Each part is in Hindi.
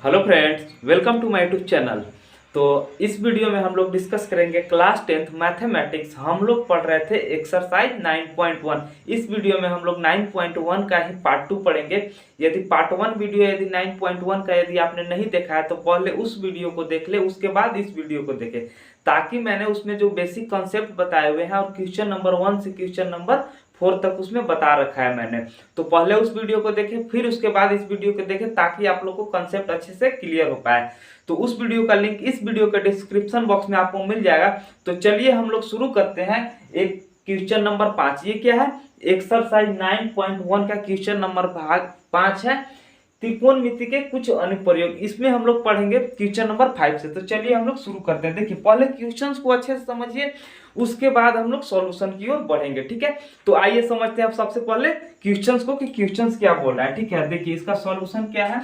Hello friends, welcome to my YouTube channel. तो इस वीडियो में हम लोग डिस्कस करेंगे क्लास 10th मैथमेटिक्स। हम लोग पढ़ रहे थे एक्सरसाइज 9.1। इस वीडियो में हम लोग 9.1 का ही पार्ट 2 पढ़ेंगे। यदि पार्ट 1 वीडियो यदि 9.1 का यदि आपने नहीं देखा है तो पहले उस वीडियो को देख ले, उसके बाद इस वीडियो को देखें, ताकि मैंने उसमें जो बेसिक कॉन्सेप्ट बताए हुए हैं और क्वेश्चन नंबर 1 से क्वेश्चन नंबर 4 तक उसमें बता रखा है मैंने। तो पहले उस वीडियो को देखें, फिर उसके बाद इस वीडियो को देखें, ताकि आप लोग को कंसेप्ट अच्छे से क्लियर हो पाए। तो उस वीडियो का लिंक इस वीडियो के डिस्क्रिप्शन बॉक्स में आपको मिल जाएगा। तो चलिए हम लोग शुरू करते हैं। एक क्वेश्चन नंबर 5, ये क्या है? एक्सरसाइज 9.1 का क्वेश्चन नंबर भाग 5 है, त्रिकोणमिति के कुछ अनुप्रयोग। इसमें हम लोग पढ़ेंगे क्वेश्चन नंबर 5 से। तो चलिए हम लोग शुरू करते हैं। देखिए, पहले क्वेश्चंस को अच्छे से समझिए, उसके बाद हम लोग सॉल्यूशन की ओर बढ़ेंगे। ठीक है, तो आइए समझते हैं अब सबसे पहले क्वेश्चंस को कि क्वेश्चंस क्या बोल रहा है। ठीक है, देखिए इसका सॉल्यूशन क्या है,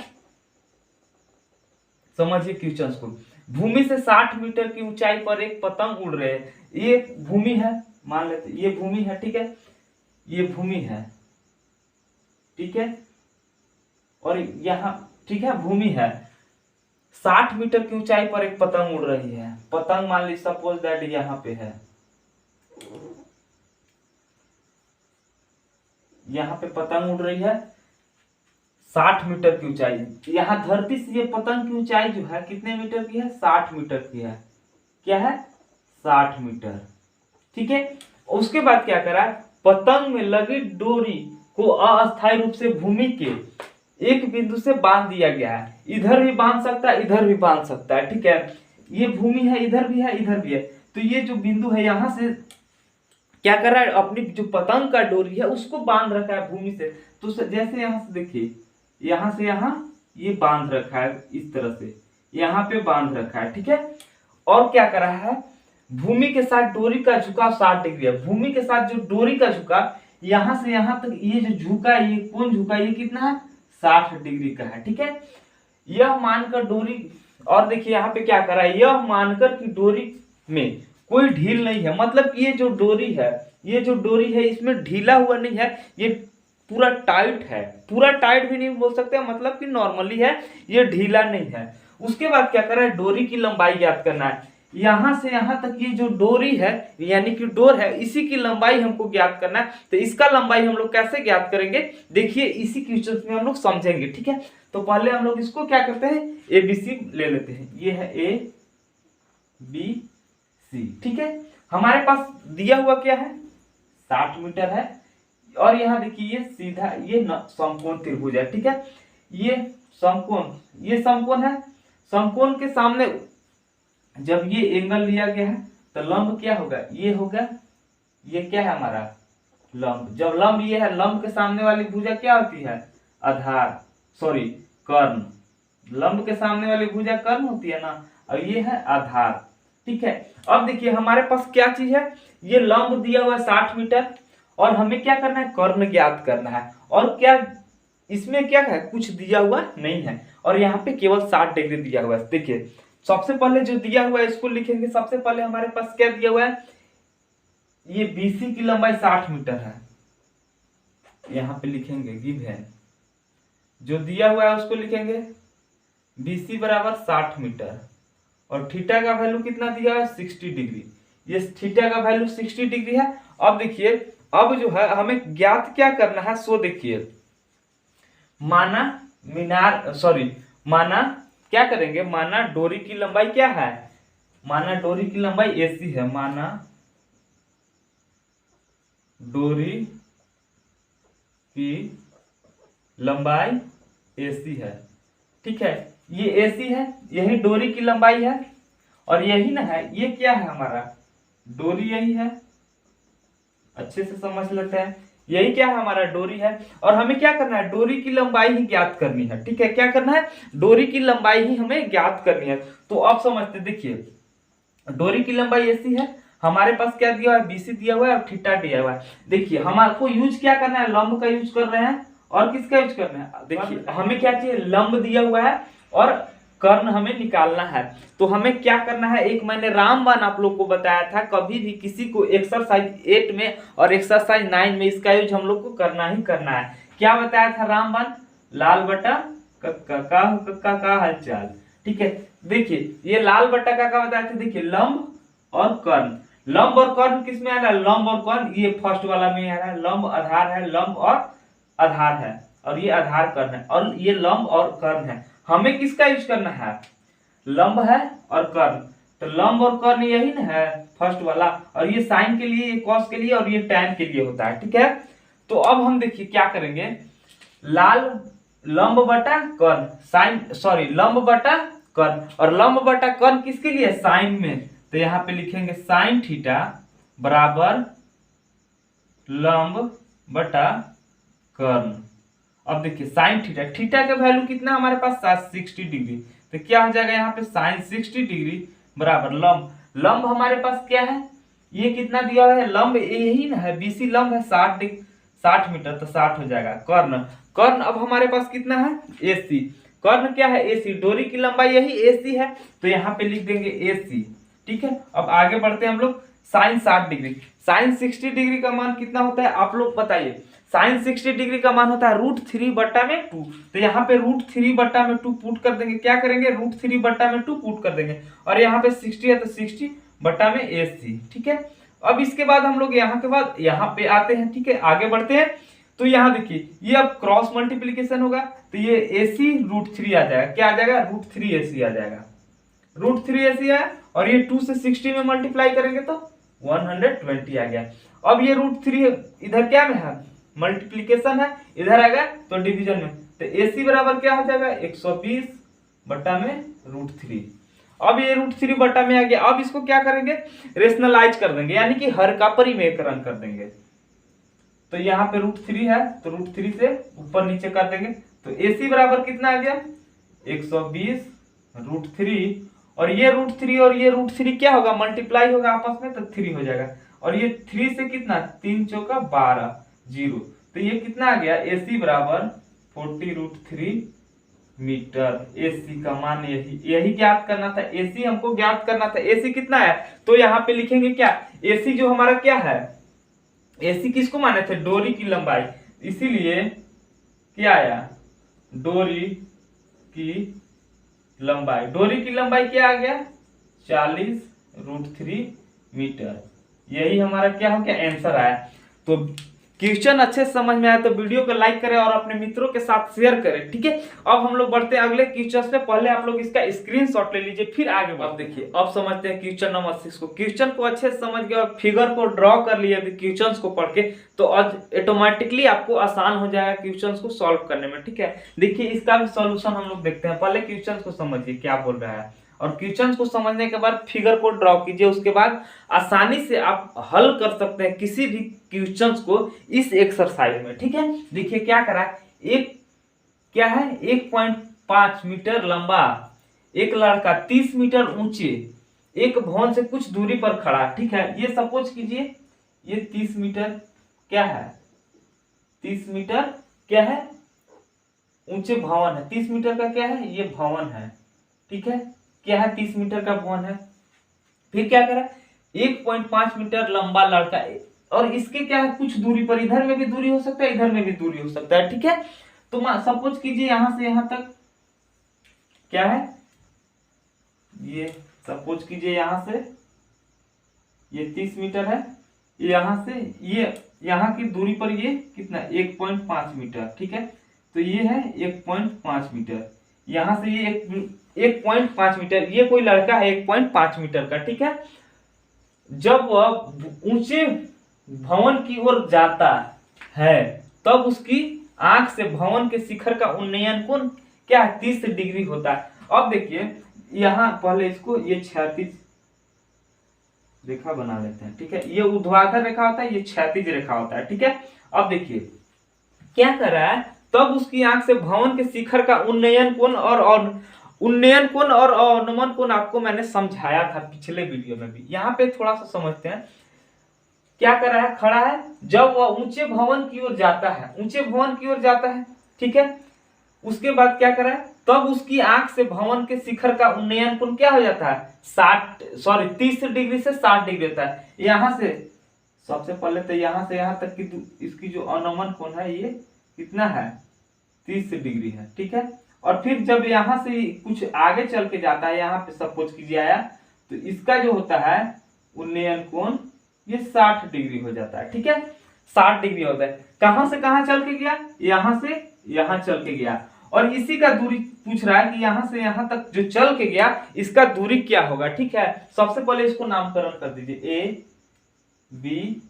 समझिए क्वेश्चंस को। भूमि से 60 मीटर की ऊंचाई पर एक पतंग उड़ रहे हैं। ये भूमि है, मान लेते ये भूमि है। ठीक है, ये भूमि है। ठीक है, और यहाँ ठीक है भूमि है। 60 मीटर की ऊंचाई पर एक पतंग उड़ रही है। पतंग मान लीजिए सपोज दैट यहाँ पे है, यहाँ पे पतंग उड़ रही है 60 मीटर की ऊंचाई। यहाँ धरती से ये पतंग की ऊंचाई जो है कितने मीटर की है? 60 मीटर की है। क्या है? 60 मीटर। ठीक है, उसके बाद क्या करा, पतंग में लगी डोरी को अस्थायी रूप से भूमि के एक बिंदु से बांध दिया गया है। इधर भी बांध सकता है, इधर भी बांध सकता है। ठीक है, ये भूमि है, इधर भी है, इधर भी है। तो ये जो बिंदु है यहां से क्या कर रहा है, अपनी जो पतंग का डोरी है उसको बांध रखा है भूमि से। तो जैसे यहां से देखिए, यहां से यहां ये बांध रखा है, इस तरह से यहां पे बांध रखा है। ठीक है, और क्या कर रहा है, भूमि के साथ डोरी का झुकाव 60 डिग्री है। भूमि के साथ जो डोरी का झुकाव यहां से यहां तक ये जो झुका है, ये कौन झुका, ये कितना है? 60 डिग्री का है। ठीक है, यह मानकर डोरी, और देखिए यहाँ पे क्या कर रहा है, यह मानकर कि डोरी में कोई ढील नहीं है। मतलब ये जो डोरी है, ये जो डोरी है इसमें ढीला हुआ नहीं है, ये पूरा टाइट है। पूरा टाइट भी नहीं बोल सकते, मतलब कि नॉर्मली है, ये ढीला नहीं है। उसके बाद क्या कर रहा है, डोरी की लंबाई ज्ञात करना है। यहां से यहां तक ये जो डोरी है यानी कि डोर है, इसी की लंबाई हमको ज्ञात करना है। तो इसका लंबाई हम लोग कैसे ज्ञात करेंगे, देखिए इसी क्वेश्चन में हम लोग समझेंगे। ठीक है, तो पहले हम लोग इसको क्या करते हैं, ABC ले लेते हैं। ये है ABC। ठीक है, हमारे पास दिया हुआ क्या है, 60 मीटर है। और यहाँ देखिए ये सीधा ये समकोण त्रिभुज है। ठीक है, ये समकोण है। समकोण के सामने जब ये एंगल लिया गया है तो लंब क्या होगा, ये होगा। ये क्या है हमारा लंब। जब लंब ये है, लंब के सामने वाली भुजा क्या होती है? आधार, सॉरी कर्ण। लंब के सामने वाली भुजा कर्ण होती है ना, और ये है आधार। ठीक है, अब देखिए हमारे पास क्या चीज है, ये लंब दिया हुआ है 60 मीटर, और हमें क्या करना है, कर्ण ज्ञात करना है। और क्या इसमें क्या है, कुछ दिया हुआ नहीं है, और यहाँ पे केवल 60 डिग्री दिया हुआ है। देखिए सबसे पहले जो दिया हुआ है इसको लिखेंगे। सबसे पहले हमारे पास क्या दिया हुआ है, ये BC की लंबाई 60 मीटर है, यहाँ पे लिखेंगे गिव है। जो दिया हुआ है उसको लिखेंगे BC बराबर 60 मीटर, और थीटा का वैल्यू कितना दिया है, 60 डिग्री। ये थीटा का वैल्यू 60 डिग्री है। अब देखिए, अब जो है हमें ज्ञात क्या करना है, सो देखिए माना क्या करेंगे, माना डोरी की लंबाई क्या है, माना डोरी की लंबाई AC है। माना डोरी की लंबाई AC है। ठीक है, ये AC है, यही डोरी की लंबाई है, और यही ना है, ये क्या है हमारा डोरी, यही है। अच्छे से समझ लेते हैं, यही क्या है हमारा डोरी है। और हमें क्या करना है, डोरी की लंबाई ही ज्ञात करनी है। ठीक है, क्या करना है, डोरी की लंबाई ही हमें ज्ञात करनी है। तो अब समझते, देखिए डोरी की लंबाई AC है, हमारे पास क्या दिया हुआ है, BC दिया हुआ है, और थीटा दिया हुआ है। देखिए हमको यूज क्या करना है, लंब का यूज कर रहे हैं, और किसका यूज करना है, देखिए हमें क्या चाहिए, लंब दिया हुआ है और कर्ण हमें निकालना है। तो हमें क्या करना है, एक मैंने रामबाण आप लोग को बताया था, कभी भी किसी को एक्सरसाइज 8 में और एक्सरसाइज 9 में इसका यूज हम लोग को करना ही करना है। क्या बताया था रामबाण, लाल बटा कक्का का हालचाल। ठीक है, देखिए ये लाल बट्टा का बताए थे, देखिए लंब और कर्ण। लंब और कर्ण किस में आ रहा है? लंब और कर्ण ये फर्स्ट वाला में आ रहा है। लंब आधार है, लंब और आधार है, और ये आधार कर्ण है, और ये लंब और कर्ण है। हमें किसका यूज करना है? लंब है और कर्ण। तो लंब और कर्ण यही ना है फर्स्ट वाला, और ये साइन के लिए, ये कॉस के लिए, और ये टैन के लिए होता है। ठीक है, तो अब हम देखिए क्या करेंगे, लाल लंब बटा कर्ण, साइन सॉरी लंब बटा कर्ण, और लंब बटा कर्ण किसके लिए? साइन में। तो यहां पे लिखेंगे साइन थीटा बराबर लंब बटा कर्ण। अब देखिए साइन थीटा, थीटा का वैल्यू कितना हमारे पास? 60 डिग्री। तो क्या हो जाएगा यहाँ पे? साइन 60 डिग्री बराबर लंब। लंब हमारे पास क्या है? ये कितना दिया हुआ है? लंब यही ना है, बीसी लंब है 60 मीटर, तो 60 हो जाएगा। कर्ण, कर्ण अब हमारे पास कितना है? AC। कर्ण क्या है? AC। डोरी की लंबाई यही AC है, तो यहाँ पे लिख देंगे AC। ठीक है, अब आगे बढ़ते हैं हम लोग। साइन 60 डिग्री, साइन 60 डिग्री का मान कितना होता है आप लोग बताइए? साइन 60 डिग्री का मान होता है √3/2। तो यहाँ पे √3/2 पुट कर देंगे। क्या करेंगे? √3/2 पुट कर देंगे, और यहाँ पे 60 है तो 60/AC। ठीक है, अब इसके बाद हम लोग यहाँ के बाद यहाँ पे आते हैं। ठीक है, आगे बढ़ते हैं। तो यहाँ देखिए ये अब क्रॉस मल्टीप्लीकेशन होगा, तो ये AC √3 आ जाएगा। क्या आ जाएगा? √3AC आ जाएगा। √3AC है, और ये 2 से 60 में मल्टीप्लाई करेंगे तो 120 आ गया। अब ये √3 इधर क्या में है? मल्टीप्लीकेशन है, इधर आएगा तो डिवीजन में। तो AC बराबर क्या हो जाएगा? 120/√3। अब ये √3 में आ गया। अब इसको क्या करेंगे? रेशनलाइज कर देंगे, यानी कि हर का परिमेयकरण कर देंगे। तो यहाँ पे √3 है, तो √3 से ऊपर नीचे कर देंगे। तो AC बराबर कितना आ गया? 120√3, और ये √3 और ये √3 क्या होगा? मल्टीप्लाई होगा आपस में, तो 3 हो जाएगा। और ये 3 से कितना? 3 चौका 12, 0। तो ये कितना आ गया? AC बराबर 40√3 मीटर। AC का मान यही ज्ञात करना था। AC हमको ज्ञात करना था। AC कितना है? तो यहाँ पे लिखेंगे क्या? AC जो हमारा क्या है? AC किसको माने थे? डोरी की लंबाई। इसीलिए क्या आया? डोरी की लंबाई। डोरी की लंबाई क्या आ गया? 40√3 मीटर। यही हमारा क्या हो गया? आंसर आया। तो क्वेश्चन अच्छे से समझ में आया तो वीडियो को लाइक करें और अपने मित्रों के साथ शेयर करें। ठीक है, अब हम लोग बढ़ते हैं अगले क्वेश्चन पे। पहले आप लोग इसका स्क्रीनशॉट ले लीजिए, फिर आगे अब देखिए। अब समझते हैं क्वेश्चन नंबर 6 को। क्वेश्चन को अच्छे से समझ गए और फिगर को ड्रॉ कर लिए क्वेश्चन को पढ़ के, तो ऑटोमेटिकली आपको आसान हो जाएगा क्वेश्चन को सॉल्व करने में। ठीक है, देखिए इसका भी सॉल्यूशन हम लोग देखते हैं। पहले क्वेश्चन को समझिए क्या बोल रहा है, और क्वेश्चन को समझने के बाद फिगर को ड्रॉ कीजिए। उसके बाद आसानी से आप हल कर सकते हैं किसी भी क्वेश्चन को इस एक्सरसाइज में। ठीक है, देखिए क्या करा है। एक क्या है? 1.5 मीटर लंबा एक लड़का 30 मीटर ऊंचे एक भवन से कुछ दूरी पर खड़ा। ठीक है, ये सपोज कीजिए ये 30 मीटर क्या है? 30 मीटर क्या है? ऊंचे भवन है। 30 मीटर का क्या है? ये भवन है। ठीक है, क्या है? 30 मीटर का भवन है। फिर क्या करा? 1.5 मीटर लंबा लड़का, और इसके क्या है? कुछ दूरी पर, इधर में भी दूरी हो सकता है, इधर में भी दूरी हो सकता है। ठीक है, तो सपोज कीजिए यहां से यहां तक क्या है? ये सपोज कीजिए यहां से ये 30 मीटर है, यहां से ये यहां की दूरी पर ये कितना? 1.5 मीटर। ठीक है, तो ये है 1.5 मीटर। यहां से ये 1.5 मीटर, ये कोई लड़का है 1.5 मीटर का। ठीक है, जब वह ऊंचे भवन की ओर जाता है तब उसकी आंख से भवन के शिखर का उन्नयन कोण क्या है? 30 डिग्री होता है। अब देखिए यहां पहले इसको ये क्षैतिज रेखा बना लेते हैं। ठीक है, ये ऊर्ध्वाधर रेखा होता है, ये क्षैतिज रेखा होता है। ठीक है, अब देखिए क्या कर रहा है? तब उसकी आंख से भवन के शिखर का उन्नयन कोण और अवनमन कोण आपको मैंने समझाया था पिछले वीडियो में भी। यहाँ पे थोड़ा सा समझते हैं। क्या कर रहा है? खड़ा है, जब वह ऊंचे भवन की ओर जाता है, ऊंचे भवन की ओर जाता है। ठीक है, उसके बाद क्या कर रहा है? तब उसकी आंख से भवन के शिखर का उन्नयन कोण क्या हो जाता है? 30 डिग्री से 60 डिग्री होता है। यहां से सबसे पहले तो यहां से यहां तक की इसकी जो अवनमन कोण है ये कितना है? 30 डिग्री है। ठीक है, और फिर जब यहाँ से कुछ आगे चल के जाता है, यहाँ पे सपोज कीजिए आया, तो इसका जो होता है उन्नयन कोण ये 60 डिग्री हो जाता है। ठीक है, 60 डिग्री होता है। कहां से कहां चल के गया, यहां से यहां चल के गया, और इसी का दूरी पूछ रहा है कि यहां से यहां तक जो चल के गया इसका दूरी क्या होगा। ठीक है, सबसे पहले इसको नामकरण कर दीजिए ए बी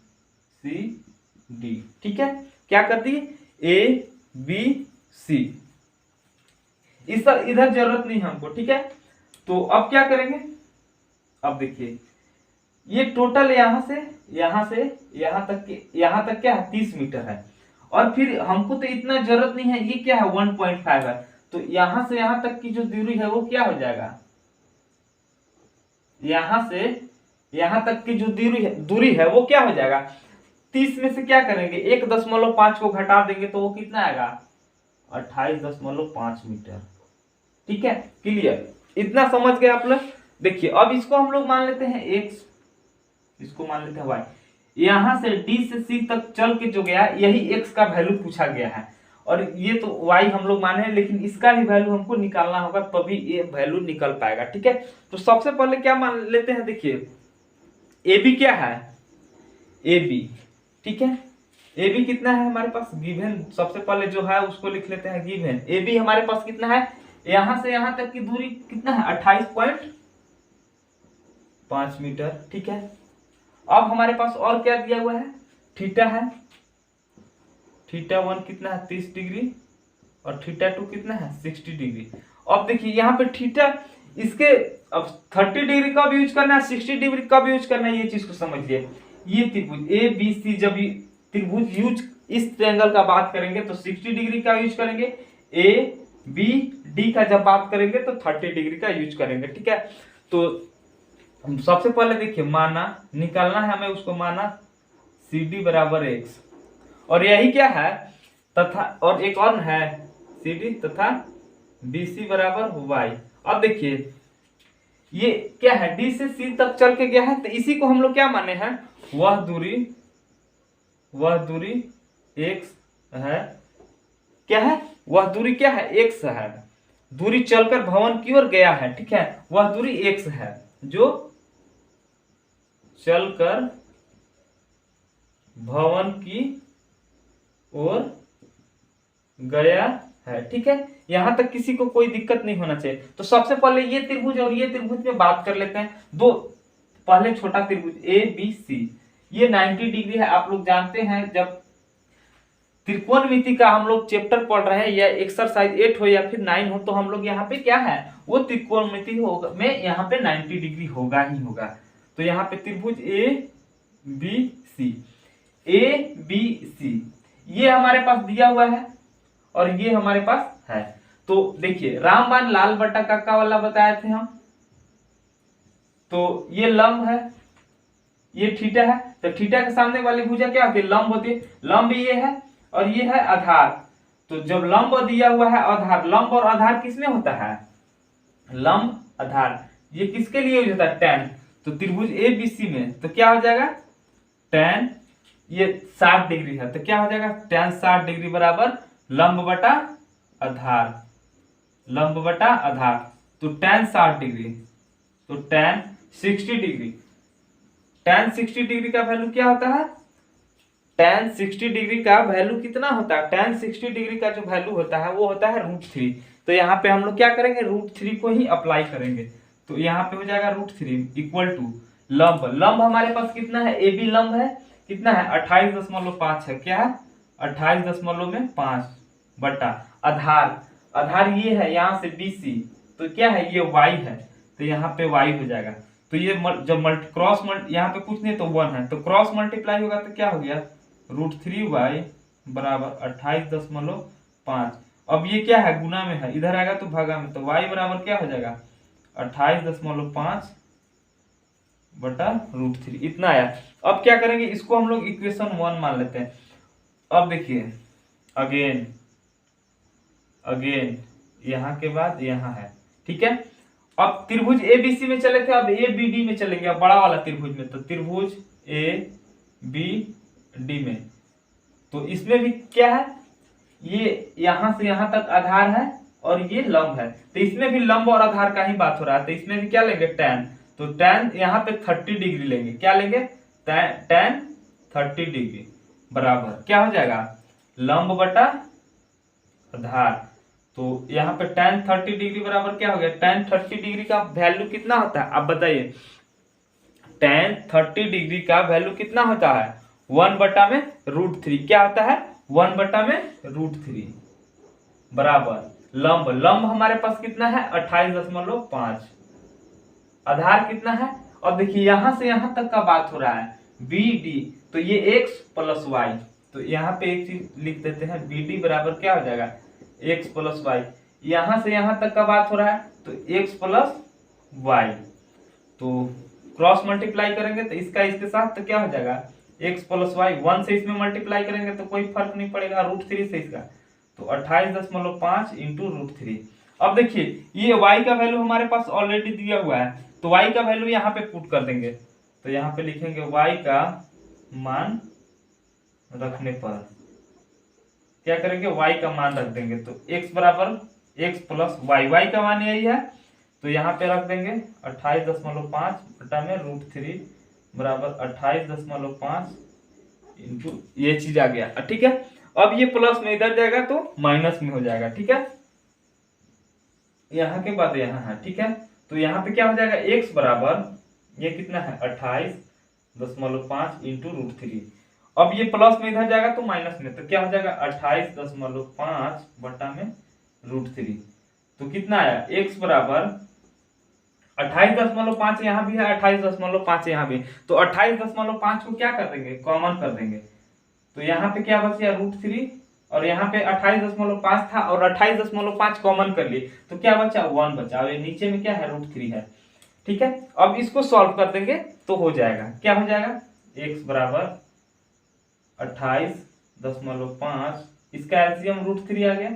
सी डी। ठीक है, क्या कर दिए ए बी सी, इस इधर जरूरत नहीं हमको। ठीक है, तो अब क्या करेंगे, अब देखिए ये टोटल यहां से यहां तक क्या है 30 मीटर है, और फिर हमको तो इतना जरूरत नहीं है, ये क्या है 1.5 है, तो यहां से यहां तक की जो दूरी है वो क्या हो जाएगा, यहां से यहां तक की जो दूरी है वो क्या हो जाएगा, 30 में से क्या करेंगे 1.5 को घटा देंगे तो वो कितना आएगा 28.5 मीटर। ठीक है, क्लियर, इतना समझ गए आप लोग। देखिए अब इसको हम लोग मान लेते हैं x, इसको मान लेते हैं y, यहां से d से c तक चल के जो गया यही x का वैल्यू पूछा गया है, और ये तो y हम लोग माने हैं, लेकिन इसका भी वैल्यू हमको निकालना होगा तभी ये वैल्यू निकल पाएगा। ठीक है, तो सबसे पहले क्या मान लेते हैं, देखिए AB क्या है AB। ठीक है, AB कितना है हमारे पास गिवन, सबसे पहले जो है उसको लिख लेते हैं गिवन। AB हमारे पास कितना है, यहां से यहां तक की दूरी कितना है 28.5 मीटर। ठीक है, अब हमारे पास और क्या दिया हुआ है, थीटा है, थीटा 1 कितना है 30 डिग्री, और थीटा 2 कितना है 60 डिग्री। अब देखिए यहाँ पे थीटा इसके, अब 30 डिग्री कब यूज करना है 60 डिग्री कब यूज करना है, ये चीज को समझिए। ये त्रिभुज ए बी सी, जब त्रिभुज यूज इस ट्रायंगल का बात करेंगे तो 60 डिग्री का यूज करेंगे, ए बी डी का जब बात करेंगे तो 30 डिग्री का यूज करेंगे। ठीक है, तो सबसे पहले देखिए माना निकालना है हमें, उसको माना सी डी बराबर x, और यही क्या है तथा, और एक और है सी डी तथा बी सी बराबर y। अब देखिए ये क्या है d से c तक चल के गया है, तो इसी को हम लोग क्या माने हैं, वह दूरी x है, क्या है वह दूरी क्या है x है, दूरी चलकर भवन की ओर गया है। ठीक है, वह दूरी x है जो चलकर भवन की ओर गया है। ठीक है, यहां तक किसी को कोई दिक्कत नहीं होना चाहिए। तो सबसे पहले ये त्रिभुज और ये त्रिभुज में बात कर लेते हैं। दो पहले छोटा त्रिभुज ए बी सी, ये 90 डिग्री है। आप लोग जानते हैं जब त्रिकोणमिति का हम लोग चैप्टर पढ़ रहे हैं, या एक्सरसाइज 8 हो या फिर 9 हो, तो हम लोग यहाँ पे क्या है वो त्रिकोणमिति होगा में यहाँ पे 90 डिग्री होगा ही होगा। तो यहाँ पे त्रिभुज ए बी सी ये हमारे पास दिया हुआ है और ये हमारे पास है। तो देखिए रामबाण लाल बट्टा काका वाला बताए थे हम, तो ये लंब है, ये थीटा है, तो थीटा के सामने वाली भुजा क्या होती है लंब होती है। लंब ये है और ये है आधार। तो जब लंब दिया हुआ है आधार, लंब और आधार किसमें होता है, लंब आधार, ये किसके लिए यूज होता है tan। तो त्रिभुज ए बी सी में तो क्या हो जाएगा tan, ये 60 डिग्री है तो क्या हो जाएगा tan 60 डिग्री बराबर लंब बटा आधार, लंब बटा आधार। तो tan 60 डिग्री, तो tan 60 डिग्री, tan 60 डिग्री का वैल्यू क्या होता है, tan 60 डिग्री का वैल्यू कितना होता है, tan 60 डिग्री का जो वैल्यू होता है वो होता है √3। तो यहाँ पे हम लोग क्या करेंगे √3 को ही अप्लाई करेंगे। तो यहाँ पे हो जाएगा √3 इक्वल टू लंब, लंब हमारे पास कितना है ए बी लंब है कितना है 28.5 है, क्या है 28.5 बटा आधार, आधार ये है यहाँ से BC, तो क्या है ये y है, तो यहाँ पे y हो जाएगा। तो ये जब क्रॉस यहाँ पे कुछ नहीं तो 1 है, तो क्रॉस मल्टीप्लाई होगा तो क्या हो गया √3y बराबर 28.5। अब ये क्या है गुना में है, इधर आएगा तो भागा में, तो y बराबर क्या हो जाएगा 28.5 बटा √3, इतना आया। अब क्या करेंगे इसको हम लोग इक्वेशन 1 मान लेते हैं। अब देखिए अगेन यहाँ के बाद यहाँ है, ठीक है। अब त्रिभुज ABC में चले थे, अब ABD में चलेंगे, अब बड़ा वाला त्रिभुज में। तो त्रिभुज ABD में तो इसमें भी क्या है, ये यहाँ से यहाँ तक आधार है और ये लंब है, तो इसमें भी लंब और आधार का ही बात हो रहा है, तो इसमें भी क्या लेंगे tan। तो tan यहाँ पे 30 डिग्री लेंगे, क्या लेंगे tan 30 डिग्री बराबर क्या हो जाएगा लंब बटा आधार। तो यहाँ पे tan 30 डिग्री बराबर क्या हो गया, tan 30 डिग्री का वैल्यू कितना होता है आप बताइए, tan 30 डिग्री का वैल्यू कितना होता है 1/√3, क्या होता है 1/√3 बराबर लंब, लंब हमारे पास कितना है 28.5, आधार कितना है। अब देखिए यहां से यहां तक का बात हो रहा है BD, तो ये x प्लस वाई, तो यहाँ पे एक चीज लिख देते हैं BD बराबर क्या हो जाएगा x प्लस वाई, यहां से यहां तक का बात हो रहा है तो x प्लस वाई, तो क्रॉस मल्टीप्लाई करेंगे तो इसका इसके साथ तो क्या हो जाएगा x प्लस वाई, 1 से इसमें मल्टीप्लाई करेंगे तो कोई फर्क नहीं पड़ेगा √3 से इसका, तो 28.5 इंटू √3। अब देखिए ये y का वैल्यू हमारे पास ऑलरेडी दिया हुआ है, तो y का वैल्यू यहाँ पे पुट कर देंगे, तो यहाँ पे लिखेंगे y का मान रखने पर क्या करेंगे y का मान रख देंगे, तो x बराबर x प्लस वाई, y का मान यही है, तो यहाँ पे रख देंगे 28.5 बटा में √3 बराबर 28.5 इंटू ये चीज आ गया, ठीक है। अब ये प्लस में इधर जाएगा तो माइनस में हो जाएगा, ठीक है, यहाँ के बाद यहाँ है, ठीक है। तो यहाँ पे क्या हो जाएगा x बराबर ये कितना है 28.5 इंटू √3, अब ये प्लस में इधर जाएगा तो माइनस में, तो क्या हो जाएगा 28.5 बटा में √3, तो कितना आया x बराबर 28.5 यहाँ भी है 28.5 यहाँ भी, तो 28.5 को क्या कर देंगे कॉमन कर देंगे, तो यहाँ पे क्या बचा √3 और यहाँ पे 28.5 था और 28.5 कॉमन कर लिए तो क्या बचा 1 बचा, और नीचे में क्या है √3 है, ठीक है। अब इसको सॉल्व कर देंगे तो हो जाएगा, क्या हो जाएगा x बराबर 28.5, इसका एलसीएम √3 आ गया,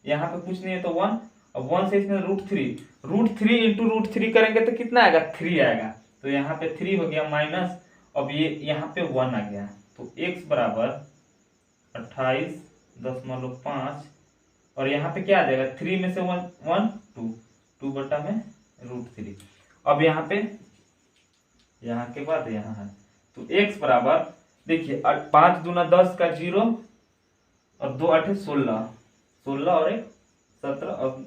यहाँ पे कुछ नहीं है तो 1, अब 1 से इसमें √3 इंटू √3 करेंगे तो कितना आएगा 3 आएगा, तो यहाँ पे 3 हो गया माइनस, अब ये यहाँ पे 1 आ गया, तो x बराबर 28.5 और यहाँ पे क्या आ जाएगा 3 में से 1 2 बटा में √3, अब यहाँ पे यहाँ के बाद यहाँ है, तो x बराबर देखिए 5 दूना 10 का 0 और 2 8 16 और 1 17 और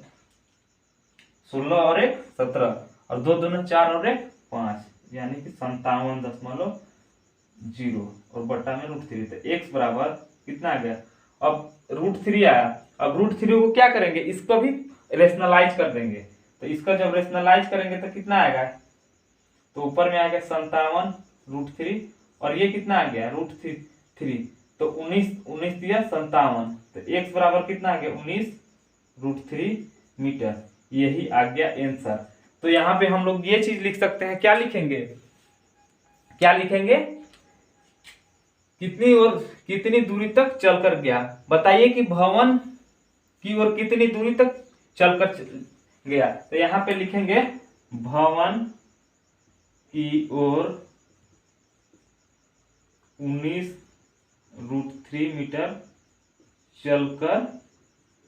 16 और 1 17 और 2 दूना 4 और 1 5, यानी कि 57.0 और बटा में √3, तो x बराबर कितना आ गया, अब √3 आया, अब √3 को क्या करेंगे इसको भी रेशनलाइज कर देंगे, तो इसका जब रेशनलाइज करेंगे तो कितना आएगा, तो ऊपर में आ गया 57 √3 और ये कितना आ गया √3, तो 19 दिया 57, तो x बराबर कितना आ गया 19 √3 मीटर, यही आ गया आंसर। तो यहाँ पे हम लोग ये चीज लिख सकते हैं, क्या लिखेंगे कितनी दूरी तक चलकर गया, बताइए कि भवन की ओर कितनी दूरी तक चलकर गया, तो यहाँ पे लिखेंगे भवन की ओर 19 √3 मीटर चलकर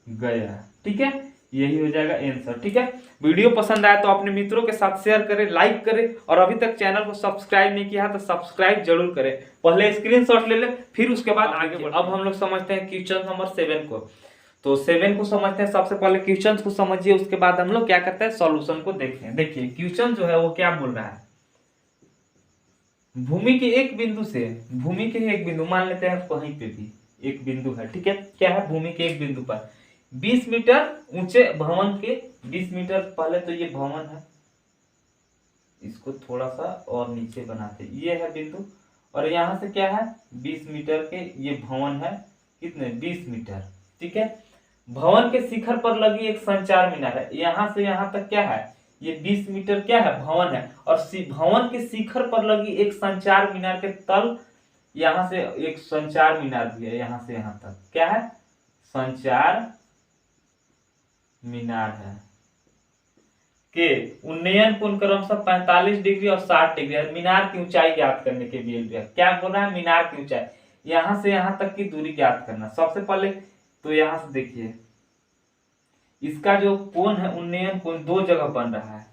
गया, ठीक है, यही हो जाएगा आंसर, ठीक है। वीडियो पसंद आया तो अपने मित्रों के साथ शेयर करें, लाइक करें, और अभी तक चैनल को सब्सक्राइब नहीं किया तो सब्सक्राइब जरूर करें, पहले स्क्रीनशॉट ले लें फिर उसके बाद आगे बढ़ें। अब हम लोग समझते हैं क्वेश्चन नंबर 7 को, तो 7 को समझते हैं, सबसे पहले क्वेश्चन को समझिए, उसके बाद हम लोग क्या करते हैं सॉल्यूशन को देखते हैं। देखिए क्वेश्चन जो है वो क्या बोल रहा है, भूमि के एक बिंदु मान लेते हैं कहीं पे भी एक बिंदु है, ठीक है, क्या है भूमि के एक बिंदु पर 20 मीटर ऊंचे भवन के 20 मीटर, पहले तो ये भवन है, इसको थोड़ा सा और नीचे बनाते, ये है बिंदु, और यहाँ से क्या है 20 मीटर के ये भवन है, कितने 20 मीटर, ठीक है। भवन के शिखर पर लगी एक संचार मीनार है, यहाँ से यहाँ तक क्या है ये 20 मीटर क्या है भवन है, और भवन के शिखर पर लगी एक संचार मीनार के तल, यहाँ से एक संचार मीनार भी है, यहाँ से यहाँ तक क्या है संचार मीनार है, के उन्नयन कोण क्रमशः 45 डिग्री और 60 डिग्री है। मीनार की ऊंचाई ज्ञात करने के लिए क्या बोल रहा है, मीनार की ऊंचाई, यहां से यहां तक की दूरी ज्ञात करना। सबसे पहले तो यहां से देखिए इसका जो कोण है उन्नयन कोण दो जगह बन रहा है।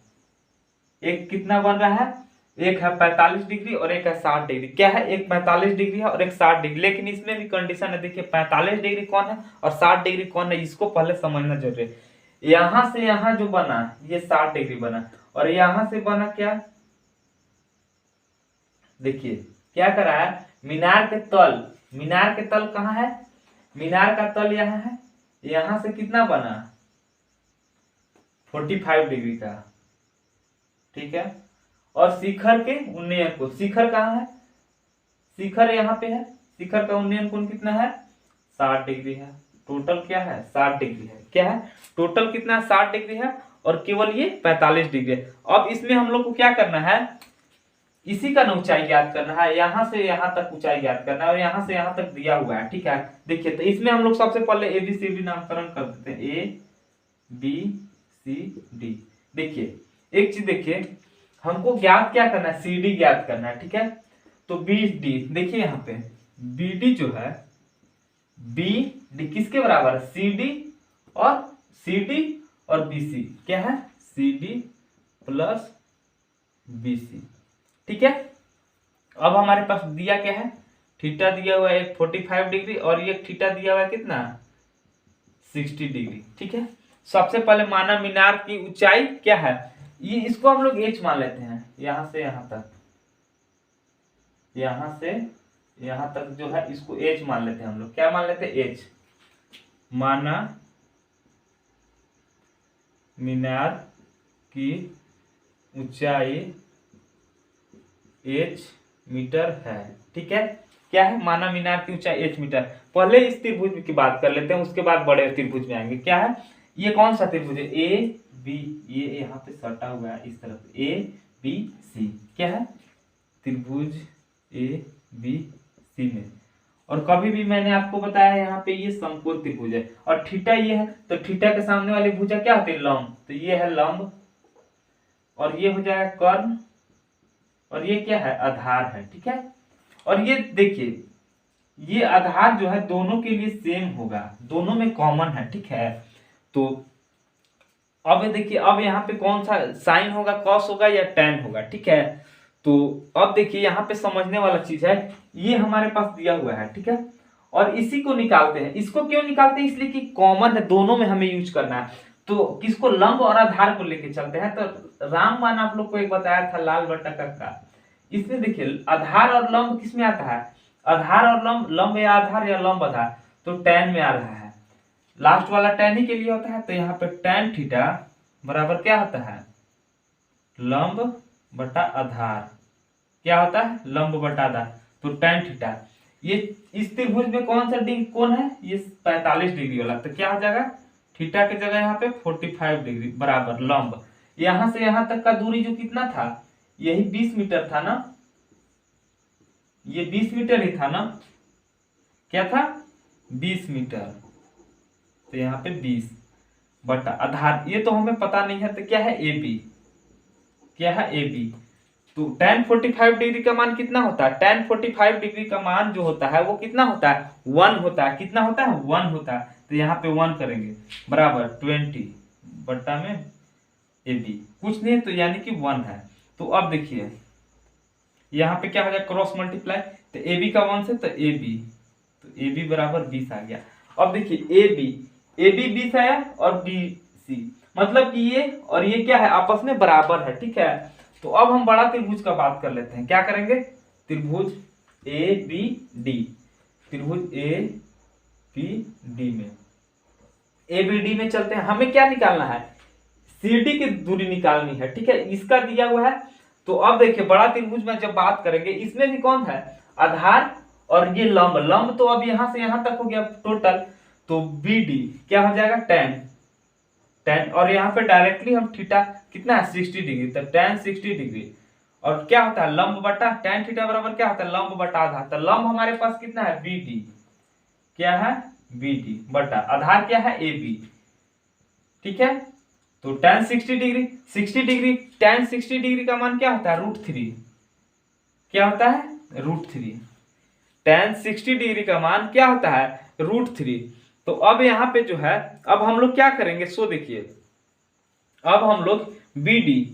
एक कितना बन रहा है, एक है 45 डिग्री और एक है 60 डिग्री। क्या है, एक 45 डिग्री है और एक 60 डिग्री। लेकिन इसमें भी कंडीशन है, देखिए 45 डिग्री कौन है और 60 डिग्री कौन है, इसको पहले समझना जरूरी है। यहां से यहां जो बना ये 60 डिग्री बना और यहां से बना क्या, देखिए क्या करा है, मीनार के तल कहाँ है, मीनार का तल यहाँ है, यहां से कितना बना 45 डिग्री का, ठीक है। और शिखर के उन्नयन कोण, शिखर कहाँ है, शिखर यहाँ पे है, शिखर का उन्नयन कोण कितना है 60 डिग्री है। टोटल क्या है 60 डिग्री है। क्या है टोटल कितना 60 डिग्री है और केवल ये 45 डिग्री है। अब इसमें हम लोग को क्या करना है, इसी का ऊंचाई ज्ञात करना है, यहां से यहां तक ऊंचाई ज्ञात करना है और यहां से यहां तक दिया हुआ है, ठीक है। देखिए तो इसमें हम लोग सबसे पहले ABCD नामकरण कर देते हैं, ABCD। देखिए एक चीज देखिए, हमको ज्ञात क्या करना है, CD ज्ञात करना है, ठीक है। तो BD, देखिए यहाँ पे BD जो है, BD किसके बराबर है, CD और BC। क्या है CD प्लस BC, ठीक है। अब हमारे पास दिया क्या है, थीटा दिया हुआ है 45 डिग्री और ये थीटा दिया हुआ है कितना 60 डिग्री, ठीक है। सबसे पहले माना मीनार की ऊंचाई क्या है, ये इसको हम लोग h मान लेते हैं, यहां से यहां तक, यहां से यहां तक जो है इसको h मान लेते हैं हम लोग। क्या मान लेते हैं, h माना मीनार की ऊंचाई h मीटर है, ठीक है। क्या है, माना मीनार की ऊंचाई h मीटर। पहले इस त्रिभुज की बात कर लेते हैं, उसके बाद बड़े त्रिभुज में आएंगे। क्या है, ये कौन सा त्रिभुज है, AB, ये यहाँ पे सटा हुआ है इस तरफ, ABC। क्या है, त्रिभुज ABC में, और कभी भी मैंने आपको बताया यहाँ पे ये समकोण त्रिभुज है और थीटा ये है, तो थीटा के सामने वाली भुजा क्या होती है, लंब। तो ये है लंब और ये हो जाएगा कर्ण और ये क्या है, आधार है, ठीक है। और ये देखिए ये आधार जो है दोनों के लिए सेम होगा, दोनों में कॉमन है, ठीक है। तो अब देखिए, अब यहाँ पे कौन सा साइन होगा, कॉस होगा या टेन होगा, ठीक है। तो अब देखिए यहाँ पे समझने वाला चीज है, ये हमारे पास दिया हुआ है, ठीक है। और इसी को निकालते हैं। इसको क्यों निकालते हैं, इसलिए कि कॉमन है, दोनों में हमें यूज करना है। तो किसको, लंब और आधार को लेके चलते हैं। तो रामबाण आप लोग को एक बताया था, लाल बट्टा का, इसमें देखिए आधार और लंब किस में आता है, आधार और लंब, लंब या आधार या लंब आधार, तो tan में आ रहा है, लास्ट वाला tan ही के लिए होता है। तो यहाँ पे tan थीटा बराबर क्या होता है, लंब बटा आधार। क्या होता है, लंब बटा आधार, तो tan थीटा। ये इस त्रिभुज में कौन सा डिग्री कौन है, ये 45 डिग्री वाला। तो क्या हो जाएगा, थीटा की जगह यहाँ पे 45 डिग्री बराबर लंब। यहां से यहां तक का दूरी जो कितना था, यही 20 मीटर था ना, ये 20 मीटर ही था ना, क्या था 20 मीटर। तो यहाँ पे 20 बटा आधार, ये तो हमें पता नहीं है। तो क्या है AB, क्या है AB। तो tan 45 डिग्री का मान कितना होता है, tan 45 डिग्री का मान जो होता है वो कितना होता है, 1 होता है। कितना होता है, 1 होता है। तो यहाँ पे 1 करेंगे बराबर 20 बटा में AB, कुछ नहीं तो यानी कि 1 है। तो अब देखिए यहाँ पे क्या हो जाए, क्रॉस मल्टीप्लाई, तो AB का 1 से तो AB, तो AB बराबर 20 आ गया। अब देखिए AB 20 आया और BC, मतलब कि ये और ये क्या है, आपस में बराबर है, ठीक है। तो अब हम बड़ा त्रिभुज का बात कर लेते हैं। क्या करेंगे, त्रिभुज ABD, त्रिभुज ABD में, ABD में चलते हैं। हमें क्या निकालना है, CD की दूरी निकालनी है, ठीक है। इसका दिया हुआ है। तो अब देखिए बड़ा त्रिभुज में जब बात करेंगे, इसमें भी कौन है, आधार और ये लंब। लंब तो अब यहां से यहां तक हो गया टोटल, तो BD क्या हो जाएगा, tan, और यहाँ पे डायरेक्टली हम थीटा कितना है 60 डिग्री, तो tan 60 डिग्री। और क्या होता है, लंब बटा tan थीटा बराबर क्या होता है, लंब बटा आधार। तो लंब हमारे पास कितना है BD, क्या है BD बटा आधार क्या है AB, ठीक है। तो tan 60 degree, 60 degree, tan 60 degree का मान क्या होता है, √3। क्या होता है, √3। tan 60 डिग्री का मान क्या होता है, √3। तो अब यहाँ पे जो है, अब हम लोग क्या करेंगे, सो देखिए, अब हम लोग BD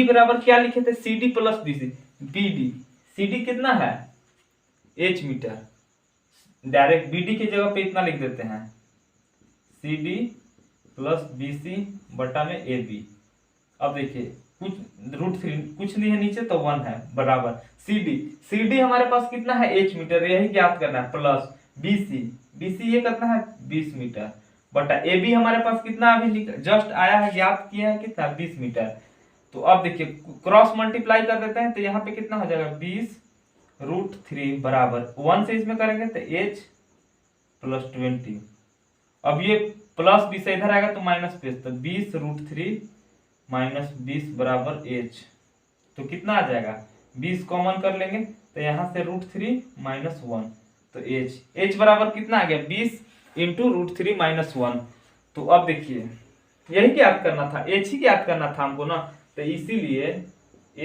बराबर क्या लिखे थे, CD प्लस BC। CD कितना है, H मीटर, डायरेक्ट BD की जगह पे इतना लिख देते हैं, CD प्लस BC बटा में AB। अब देखिए कुछ √3 कुछ नहीं है नीचे, तो 1 है, बराबर CD हमारे पास कितना है, H मीटर, यही ज्ञात करना है, प्लस BC ये कितना है, 20 मीटर, बटा AB हमारे पास कितना अभी जस्ट आया है, ज्ञात किया है कितना, 20 मीटर। तो अब देखिए क्रॉस मल्टीप्लाई कर देते हैं, तो यहाँ पे कितना हो जाएगा, 20√3 बराबर 1 से इसमें करेंगे तो H प्लस 20। अब ये प्लस 20 इधर आएगा तो माइनस पे, तो 20√3 माइनस 20 बराबर H। तो कितना आ जाएगा, 20 कॉमन कर लेंगे तो यहाँ से √3 माइनस 1, तो H बराबर कितना आ गया, 20 इंटू √3 माइनस 1। तो अब देखिए यही ज्ञात करना था, H ही ज्ञात करना था हमको ना, तो इसीलिए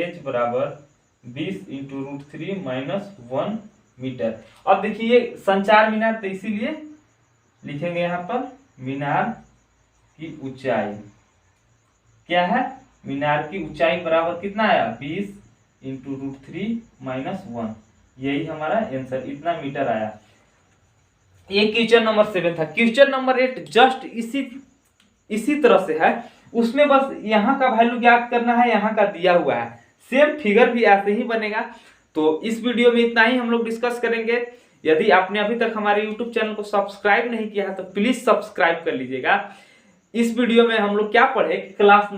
H बराबर 20 इंटू √3 माइनस 1 मीटर। अब देखिए ये संचार मीनार, तो इसीलिए लिखेंगे यहाँ पर मीनार की ऊंचाई क्या है, मीनार की ऊंचाई बराबर कितना आया, 20 इंटू √3 माइनस 1, यही हमारा आंसर, इतना मीटर आया। ये क्वेश्चन नंबर 7 था। क्वेश्चन नंबर 8 जस्ट इसी तरह से है, उसमें बस यहाँ का वैल्यू ज्ञात करना है, यहाँ का दिया हुआ है, सेम फिगर भी ऐसे ही बनेगा। तो इस वीडियो में इतना ही हम लोग डिस्कस करेंगे। यदि आपने अभी तक हमारे YouTube चैनल को सब्सक्राइब नहीं किया है तो प्लीज सब्सक्राइब कर लीजिएगा। इस वीडियो में हम लोग क्या पढ़े, क्लास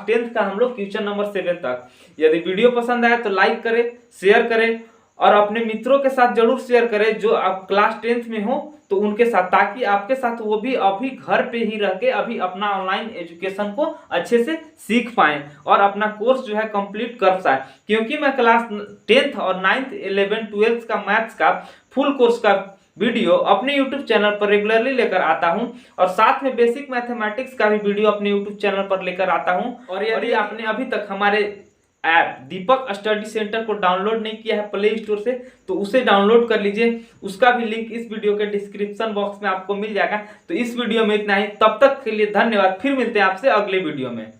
10th का हम लोग क्वेश्चन नंबर 7 तक। यदि वीडियो पसंद आए तो लाइक करें, शेयर करें और अपने मित्रों के साथ जरूर शेयर करें जो आप क्लास 10th में हो, तो उनके साथ, ताकि आपके साथ वो भी अभी घर पे ही रह के अभी अपना ऑनलाइन एजुकेशन को अच्छे से सीख पाएं और अपना कोर्स जो है कंप्लीट कर पाए। क्योंकि मैं क्लास 10th और 9th 11th 12th का मैथ्स का फुल कोर्स का वीडियो अपने YouTube चैनल पर रेगुलरली लेकर आता हूं, और साथ में बेसिक मैथमेटिक्स का भी वीडियो अपने YouTube चैनल पर लेकर आता हूं। और यदि आपने अभी तक हमारे ऐप दीपक स्टडी सेंटर को डाउनलोड नहीं किया है प्ले स्टोर से, तो उसे डाउनलोड कर लीजिए, उसका भी लिंक इस वीडियो के डिस्क्रिप्शन बॉक्स में आपको मिल जाएगा। तो इस वीडियो में इतना ही, तब तक के लिए धन्यवाद, फिर मिलते हैं आपसे अगले वीडियो में।